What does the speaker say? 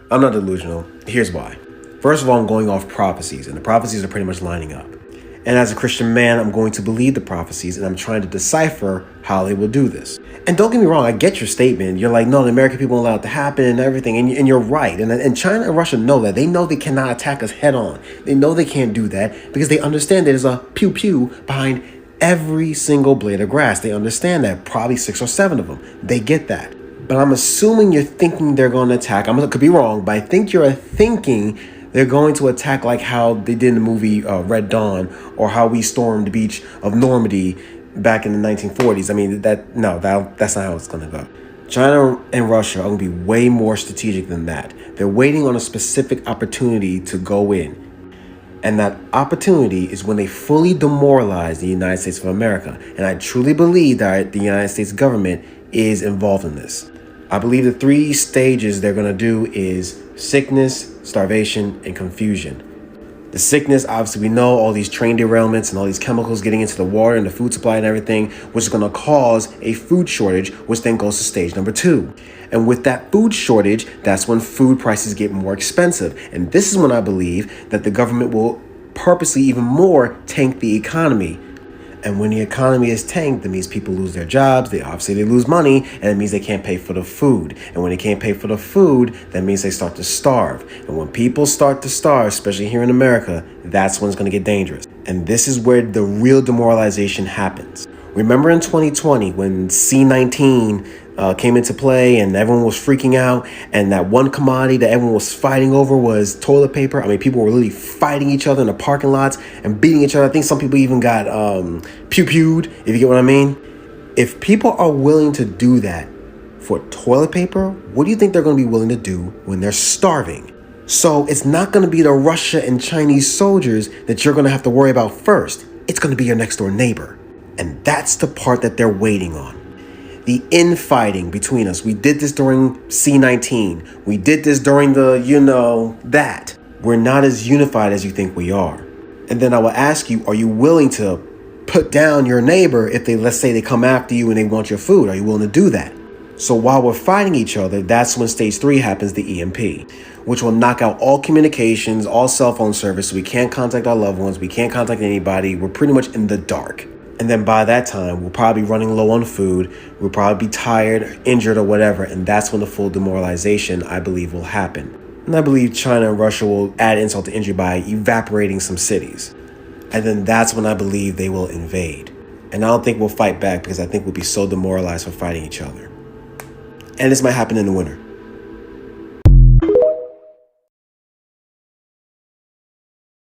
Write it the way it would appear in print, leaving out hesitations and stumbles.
I'm not delusional. Here's why. First of all, I'm going off prophecies, and the prophecies are pretty much lining up. And as a Christian man, I'm going to believe the prophecies, and I'm trying to decipher how they will do this. And don't get me wrong, I get your statement. You're like, no, the American people won't allow it to happen and everything. And you're right. And China and Russia know that. They know they cannot attack us head on. They know they can't do that because they understand there's a pew-pew behind every single blade of grass. They understand that, probably 6 or 7 of them. They get that. But I'm assuming you're thinking they're going to attack. I could be wrong, but I think you're thinking they're going to attack like how they did in the movie Red Dawn, or how we stormed the beach of Normandy back in the 1940s. I mean, that's not how it's going to go. China and Russia are going to be way more strategic than that. They're waiting on a specific opportunity to go in. And that opportunity is when they fully demoralize the United States of America. And I truly believe that the United States government is involved in this. I believe the 3 stages they're going to do is sickness, starvation, and confusion. The sickness, obviously, we know all these train derailments and all these chemicals getting into the water and the food supply and everything, which is going to cause a food shortage, which then goes to stage number 2. And with that food shortage, that's when food prices get more expensive. And this is when I believe that the government will purposely even more tank the economy. And when the economy is tanked, that means people lose their jobs. They lose money, and it means they can't pay for the food. And when they can't pay for the food, that means they start to starve. And when people start to starve, especially here in America, that's when it's going to get dangerous. And this is where the real demoralization happens. Remember in 2020 when C-19 came into play and everyone was freaking out, and that one commodity that everyone was fighting over was toilet paper? I mean, people were really fighting each other in the parking lots and beating each other. I think some people even got pew-pewed, if you get what I mean. If people are willing to do that for toilet paper, what do you think they're going to be willing to do when they're starving? So it's not going to be the Russia and Chinese soldiers that you're going to have to worry about first. It's going to be your next door neighbor. And that's the part that they're waiting on. The infighting between us. We did this during C-19. We did this during that. We're not as unified as you think we are. And then I will ask you, are you willing to put down your neighbor if let's say they come after you and they want your food? Are you willing to do that? So while we're fighting each other, that's when stage 3 happens, the EMP, which will knock out all communications, all cell phone service. We can't contact our loved ones. We can't contact anybody. We're pretty much in the dark. And then by that time, we'll probably be running low on food. We'll probably be tired, injured, or whatever. And that's when the full demoralization, I believe, will happen. And I believe China and Russia will add insult to injury by evaporating some cities. And then that's when I believe they will invade. And I don't think we'll fight back because I think we'll be so demoralized for fighting each other. And this might happen in the winter.